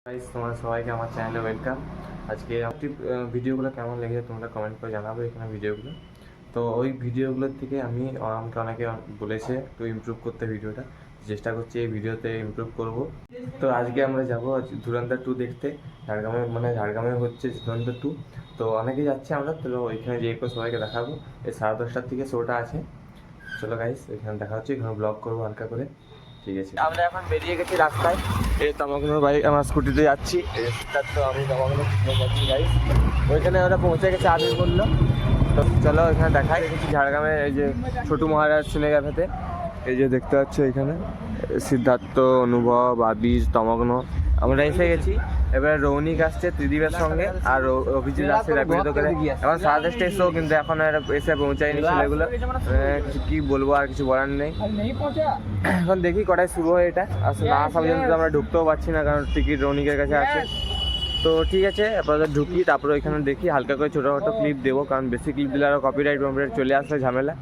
Guys তোমরা সবাইকে আমার চ্যানেলে ওয়েলকাম। আজকে ভিডিওগুলো কেমন লেগেছে তোমরা কমেন্ট করে জানাবে এখানে ভিডিওগুলো। তো ওই ভিডিওগুলোর থেকে আমাকে অনেকে বলেছে একটু ইমপ্রুভ করতে ভিডিওটা, চেষ্টা করছি এই ভিডিওতে ইমপ্রুভ করব। তো আজকে আমরা যাবো ধুরন্ধর 2 দেখতে ঝাড়গ্রামে হচ্ছে ধুরন্ধর 2। তো অনেকেই যাচ্ছে আমরা, তো ওইখানে যেয়ে সবাইকে দেখাবো। এই 10:30টার থেকে শোটা আছে। চলো গাইস এখানে দেখা হচ্ছে, এখানে ব্লগ করবো হালকা করে, ঠিক আছে। আমরা এখন বেরিয়ে গেছি রাস্তায়, এই তমগ্নর বাইক আমার স্কুটিতে যাচ্ছি। তো আমি তমগ্ন যাচ্ছি গাইস, ওইখানে ওরা পৌঁছে গেছে আবির বললো। তো চলো এখানে দেখাই গেছি ঝাড়গ্রামে, এই যে ছোটু মহারাজ সিনে ক্যাফেতে। এই যে দেখতে পাচ্ছ এখানে সিদ্ধার্থ, অনুভব, আবির, তমগ্ন আমরা এসে গেছি। এবার রৌনিক আসছে ত্রিদীপের সঙ্গে, আর অভিজিৎ আসছে র্যাপিডো করে। এখন 10:30 এসেও কিন্তু এখন এসে পৌঁছায়নি ছেলেগুলো। কিছু কি বলবো, আর কিছু বলার নেই। এখন দেখি কটায় শুরু হয় এটা, আসলে না আসা পর্যন্ত আমরা ঢুকতেও পারছি না, কারণ টিকিট রৌনিকের কাছে আছে। তো ঠিক আছে আপাতত ঢুকি, তারপরে ওইখানে দেখি হালকা করে ছোটোখাটো ক্লিপ দেবো, কারণ বেশি ক্লিপ দিলে আরও কপিরাইট চলে আসলে ঝামেলা।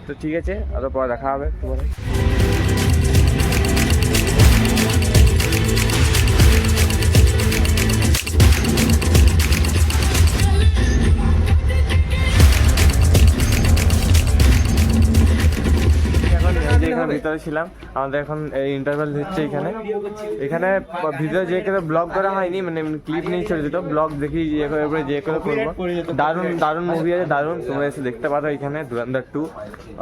তো ঠিক আছে, আরও পরে দেখা হবে তোমার। ভিতরে ছিলাম, আমাদের এখন ইন্টারভেল হচ্ছে এখানে ভিতরে যে করে ব্লগ করা হয়নি, মানে ক্লিপ নেই, ছোটো ছোটো ব্লগ দেখি যে করে করবো। দারুণ মুভি আছে, দারুণ, তোমরা এসে দেখতে পারো। এখানে ধুরন্ধর 2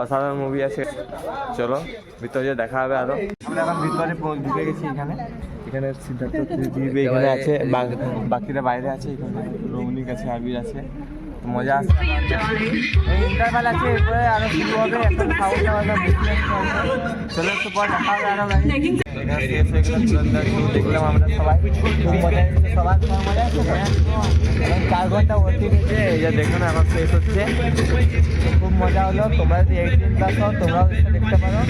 অসাধারণ মুভি আছে। চলো ভিতরে যে দেখা হবে আরো। আমরা এখন ভিতরে ঢুকে গেছি। এখানে সিদ্ধার্থ এখানে আছে, বাকিরা বাইরে আছে। এখানে রৌনিক আছে, আবির আছে, মজা আসছে। ইন্টারভাল আছে, এরপরে আরো শুরু হবে। এখন খাওয়া দাওয়া চলো একটু পর দেখা হবে আরো। দেখলাম আমরা সবাই, খুব মজা এসেছে, সবার মজা এসেছে। এখন 4 ঘন্টা ভর্তি গেছে, এই যে দেখুন এখন শেষ হচ্ছে। খুব মজা হলো। তোমরা যদি 18+ হও তোমরাও দেখতে পারো,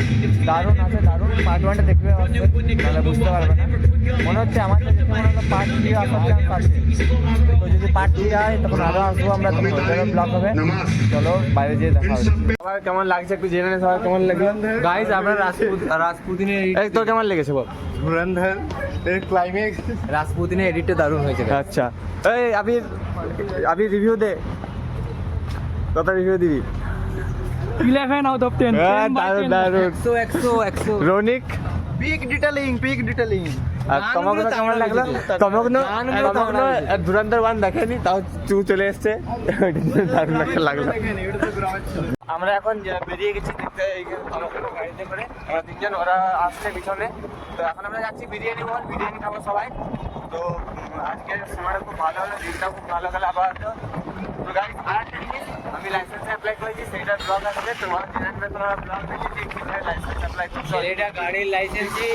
দারুণ আছে, দারুণ। পার্ট 1টা দেখবে তাহলে বুঝতে পারবে না। মনে হচ্ছে আমার তো মনে হলো পার্ট 3 আসার চান্স আছে। তো যদি পার্ট 3 হয় তখন আরো আসবো আমরা, তখন ব্লগ হবে। চলো বাইরে যেয়ে দেখা হবে। সবার কেমন লাগছে একটু জেনে নে, সবার কেমন লাগলো গাইস। আমরা রাজপুতিনের তোর কেমন লেগেছে বল? ধুরন্ধর এর ক্লাইম্যাক্স, রাজপুতিনের এডিটটা দারুণ হয়েছে। আচ্ছা এই আবির রিভিউ দে, কত রিভিউ দিবি? 11 out of 10। দারুণ। 100 রৌনিক পিক ডিটেলিং। আর তোমাকে কেমন লাগলো? তমগ্ন ধুরন্ধর 1 দেখেনি, তাও চলে এসছে, দারুণ একটা লাগলো। আমরা এখন বেরিয়ে গেছি দেখতে, গাড়িতে করে আমরা 3জন, ওরা আসছে পিছনে। তো এখন আমরা যাচ্ছি বিরিয়ানি খাবো সবাই। তো আজকের সময়টা খুব ভালো হলো, দিনটা খুব ভালো গেল। আবার তো গাইস আরেকটা জিনিস, আমি লাইসেন্স অ্যাপ্লাই করেছি, সেইটার ব্লগ আসবে। তোমার তোমরা ব্লগ দেখে যে লাইসেন্স অ্যাপ্লাই করছো, এটা গাড়ির লাইসেন্সই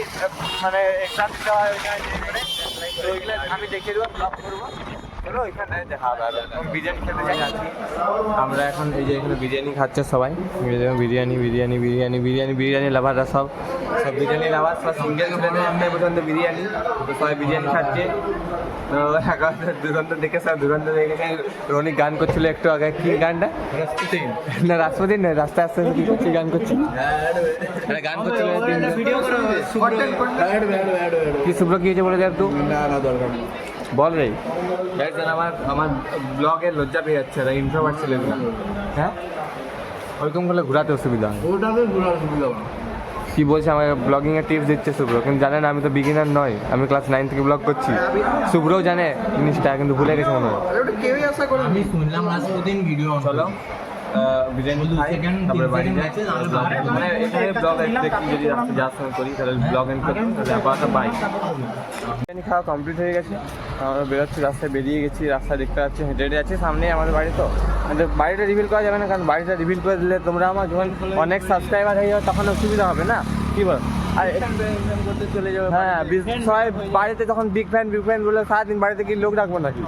মানে এক্সাম দিতে হয় ওইখানে, তো ওইগুলো আমি দেখিয়ে দেবো, ব্লগ করবো। চলো ওইখানে দেখা হবে। বিরিয়ানি খেতে যাচ্ছি আমরা এখন। এই যে এখানে বিরিয়ানি খাচ্ছে সবাই, বিরিয়ানি লাভাররা সব বিরিয়ানি লাভার, সব সিঙ্গেল আমরা পর্যন্ত বিরিয়ানি, তো সবাই বিরিয়ানি খাচ্ছে। তো এখন দুরন্ত দেখে রনি গান করছিল একটু আগে। কি গানটা? রাজপুতিন নয়, রাস্তায় আসতে কি গান করছিল? গান করছিল কি শুভ্র কি হয়েছে বলে দেখ একটু বল রে। আমার ব্লগে লজ্জা পেয়ে যাচ্ছে, ইন্ট্রোভার্ট ছিল এগুলো। হ্যাঁ ওইরকম করলে ঘোরাতে অসুবিধা হয়। কি বলছে, আমার ব্লগিং এর টিপস দিচ্ছে শুভ্র, কিন্তু জানে না আমি তো বিগিনার নয়, আমি ক্লাস 9 থেকে ব্লগ করছি। শুভ্রও জানে জিনিসটা, কিন্তু ভুলে গেছে মনে হয়। আমি শুনলাম রাজপুতিন ভিডিও। চলো বিরিয়ানি খাই, তারপরে বাড়ি যাই। মানে এখানে ব্লগ দেখি, যদি রাস্তা যাওয়ার সময় করি তাহলে ব্লগ এন্ড করি, তাহলে আপাতত বাই। বিরিয়ানি খাওয়া কমপ্লিট হয়ে গেছে, আমরা বেরোচ্ছি, রাস্তায় বেরিয়ে গেছি। রাস্তায় দেখতে পাচ্ছি হেঁটে যাচ্ছি, সামনে আমাদের বাড়ি। তো বাড়িটা রিভিল করা যাবে না, কারণ বাড়িটা রিভিল করে দিলে তোমরা আমার যখন অনেক সাবস্ক্রাইবার হয়ে যাবে তখন অসুবিধা হবে না, কি বল? আর করতে চলে যাবে। হ্যাঁ সবাই বাড়িতে যখন বিগ ফ্যান বলে সারাদিন বাড়িতে কি লোক রাখবো নাকি?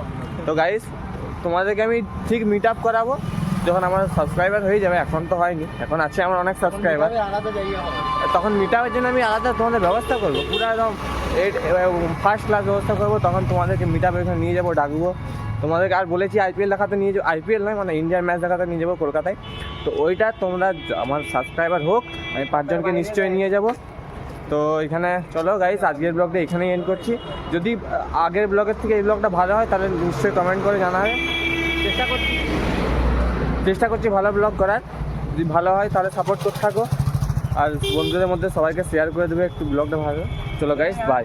তো গাইস তোমাদেরকে আমি ঠিক মিট আপ করাবো যখন আমার সাবস্ক্রাইবার হয়ে যাবে। এখন তো হয়নি, এখন আছে আমার অনেক সাবস্ক্রাইবার। তখন মিট আপের জন্য আমি আলাদা তোমাদের ব্যবস্থা করবো, পুরো একদম ফার্স্ট ক্লাস ব্যবস্থা করবো। তখন তোমাদেরকে মিট আপে এখানে নিয়ে যাবো, ডাকবো তোমাদেরকে। আর বলেছি আইপিএল দেখাতে নিয়ে যাবো, আইপিএল নয় মানে ইন্ডিয়ান ম্যাচ দেখাতে নিয়ে যাবো কলকাতায়। তো ওইটা তোমরা আমার সাবস্ক্রাইবার হোক, আমি 5 জনকে নিশ্চয়ই নিয়ে যাবো। তো এখানে চলো গাইস, আজকের ব্লগটা এখানেই এন্ড করছি। যদি আগের ব্লগের থেকে এই ব্লগটা ভালো হয় তাহলে নিশ্চয়ই কমেন্ট করে জানাবে। চেষ্টা করছি ভালো ব্লগ করার। যদি ভালো হয় তাহলে সাপোর্ট করতে থাকো, আর বন্ধুদের মধ্যে সবাইকে শেয়ার করে দেবে একটু ব্লগটা ভালো। চলো গাইস, বাই।